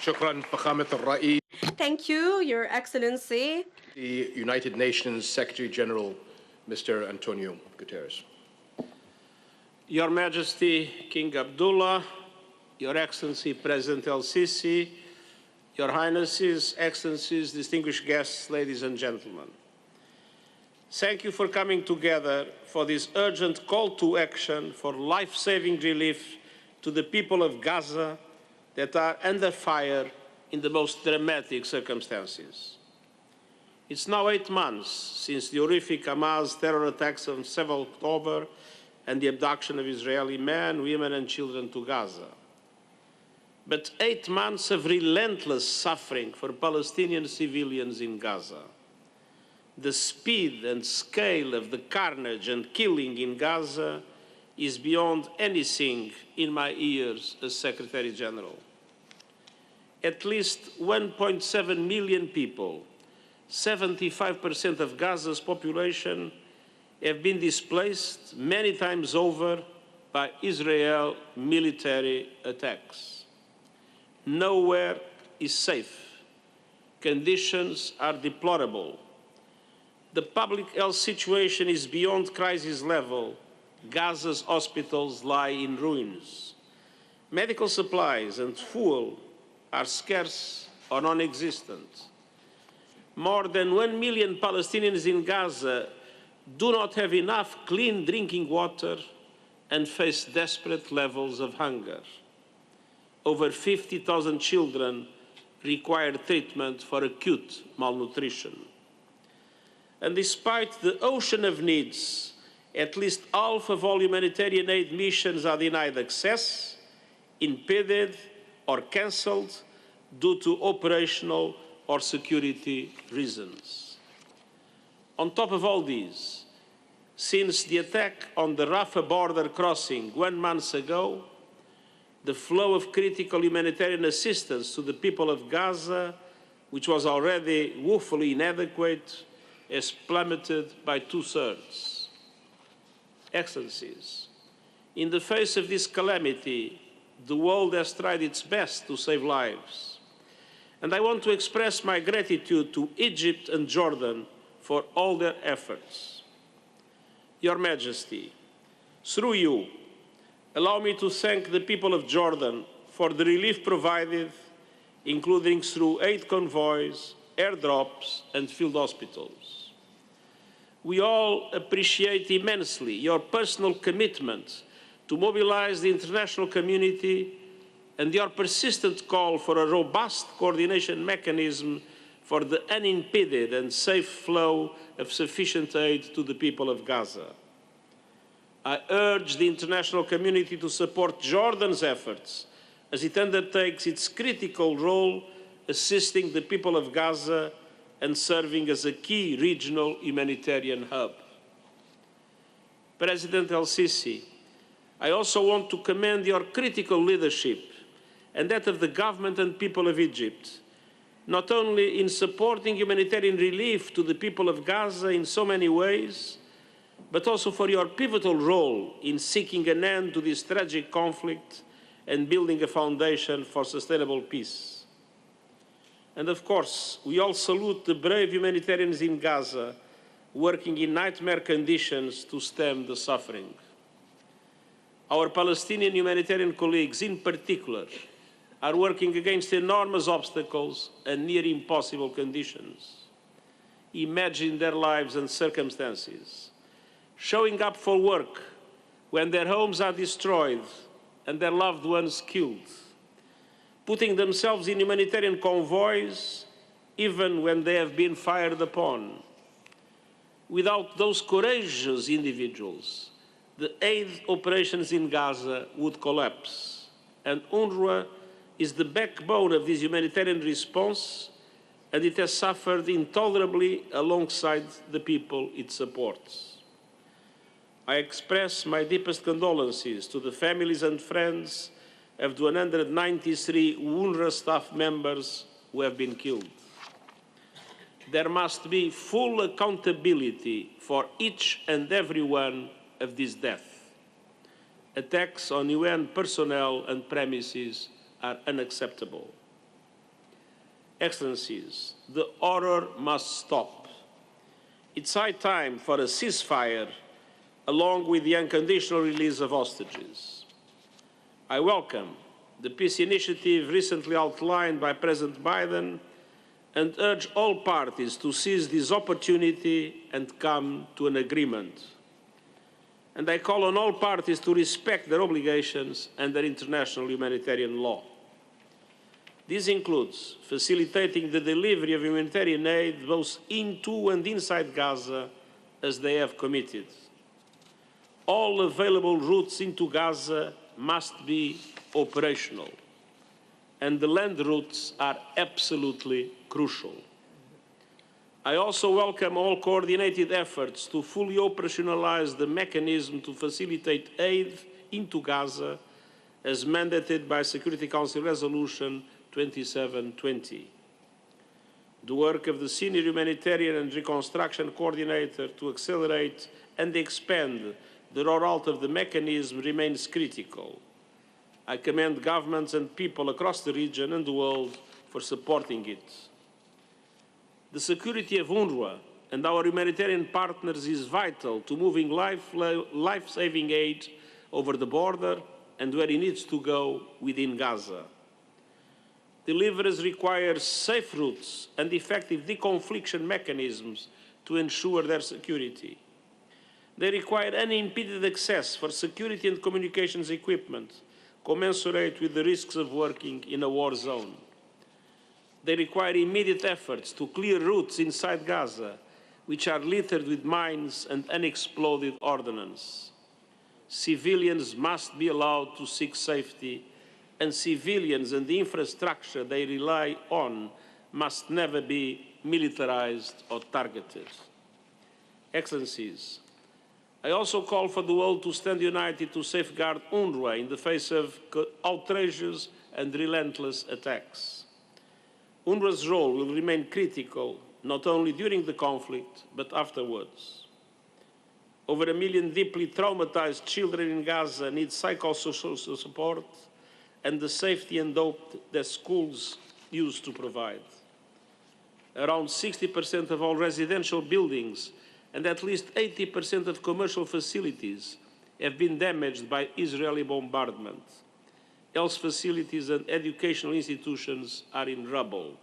شكرا فخامة الرئيس. Thank you, Your Excellency. The United Nations Secretary General, Mr. António Guterres. Your Majesty, King Abdullah, Your Excellency President El-Sisi, Your Highnesses, Excellencies, distinguished guests, ladies and gentlemen. Thank you for coming together for this urgent call to action for life-saving relief to the people of Gaza that are under fire in the most dramatic circumstances. It's now 8 months since the horrific Hamas terror attacks on 7 October and the abduction of Israeli men, women and children to Gaza. But 8 months of relentless suffering for Palestinian civilians in Gaza. The speed and scale of the carnage and killing in Gaza is beyond anything in my ears as Secretary General. At least 1.7 million people, 75% of Gaza's population, have been displaced many times over by Israel military attacks. Nowhere is safe. Conditions are deplorable. The public health situation is beyond crisis level. Gaza's hospitals lie in ruins. Medical supplies and fuel are scarce or non-existent. More than 1 million Palestinians in Gaza do not have enough clean drinking water and face desperate levels of hunger. Over 50,000 children require treatment for acute malnutrition. And despite the ocean of needs, at least half of all humanitarian aid missions are denied access, impeded, or cancelled due to operational or security reasons. On top of all these, since the attack on the Rafah border crossing 1 month ago, the flow of critical humanitarian assistance to the people of Gaza, which was already woefully inadequate, has plummeted by 2/3. Excellencies, in the face of this calamity, the world has tried its best to save lives. And I want to express my gratitude to Egypt and Jordan for all their efforts. Your Majesty, through you, allow me to thank the people of Jordan for the relief provided, including through aid convoys, airdrops, and field hospitals. We all appreciate immensely your personal commitment to mobilize the international community and your persistent call for a robust coordination mechanism for the unimpeded and safe flow of sufficient aid to the people of Gaza. I urge the international community to support Jordan's efforts as it undertakes its critical role assisting the people of Gaza and serving as a key regional humanitarian hub. President El-Sisi, I also want to commend your critical leadership and that of the government and people of Egypt, not only in supporting humanitarian relief to the people of Gaza in so many ways, but also for your pivotal role in seeking an end to this tragic conflict and building a foundation for sustainable peace. And of course, we all salute the brave humanitarians in Gaza working in nightmare conditions to stem the suffering. Our Palestinian humanitarian colleagues in particular are working against enormous obstacles and near impossible conditions. Imagine their lives and circumstances, showing up for work when their homes are destroyed and their loved ones killed, putting themselves in humanitarian convoys even when they have been fired upon. Without those courageous individuals, the aid operations in Gaza would collapse, and UNRWA is the backbone of this humanitarian response, and it has suffered intolerably alongside the people it supports. I express my deepest condolences to the families and friends of the 193 UNRWA staff members who have been killed. There must be full accountability for each and every one of these deaths. Attacks on UN personnel and premises are unacceptable. Excellencies, the horror must stop. It's high time for a ceasefire, along with the unconditional release of hostages. I welcome the peace initiative recently outlined by President Biden and urge all parties to seize this opportunity and come to an agreement. And I call on all parties to respect their obligations under international humanitarian law. This includes facilitating the delivery of humanitarian aid both into and inside Gaza, as they have committed. All available routes into Gaza must be operational, and the land routes are absolutely crucial. I also welcome all coordinated efforts to fully operationalize the mechanism to facilitate aid into Gaza as mandated by Security Council Resolution 2720. The work of the Senior Humanitarian and Reconstruction Coordinator to accelerate and expand the rollout of the mechanism remains critical. I commend governments and people across the region and the world for supporting it. The security of UNRWA and our humanitarian partners is vital to moving life-saving aid over the border and where it needs to go within Gaza. Deliverers require safe routes and effective deconfliction mechanisms to ensure their security. They require unimpeded access for security and communications equipment, commensurate with the risks of working in a war zone. They require immediate efforts to clear routes inside Gaza, which are littered with mines and unexploded ordnance. Civilians must be allowed to seek safety, and civilians and the infrastructure they rely on must never be militarized or targeted. Excellencies, I also call for the world to stand united to safeguard UNRWA in the face of outrageous and relentless attacks. UNRWA's role will remain critical not only during the conflict, but afterwards. Over 1 million deeply traumatized children in Gaza need psychosocial support and the safety and hope that schools used to provide. Around 60% of all residential buildings and at least 80% of commercial facilities have been damaged by Israeli bombardment. Health facilities and educational institutions are in rubble.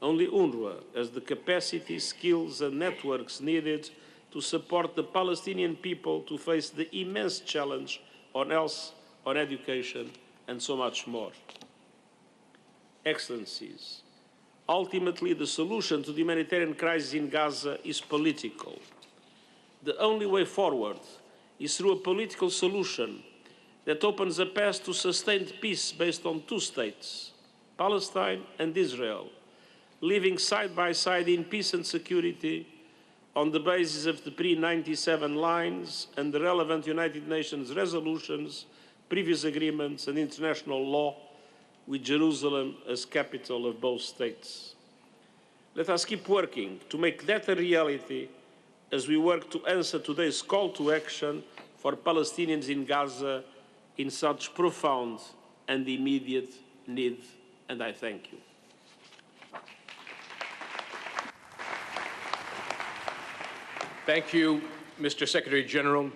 Only UNRWA has the capacity, skills and networks needed to support the Palestinian people to face the immense challenge on health, on education, and so much more. Excellencies, ultimately the solution to the humanitarian crisis in Gaza is political. The only way forward is through a political solution that opens a path to sustained peace based on two states, Palestine and Israel, living side by side in peace and security on the basis of the pre-97 lines and the relevant United Nations resolutions, previous agreements and international law, with Jerusalem as capital of both states. Let us keep working to make that a reality as we work to answer today's call to action for Palestinians in Gaza in such profound and immediate need, and I thank you. Thank you, Mr. Secretary General.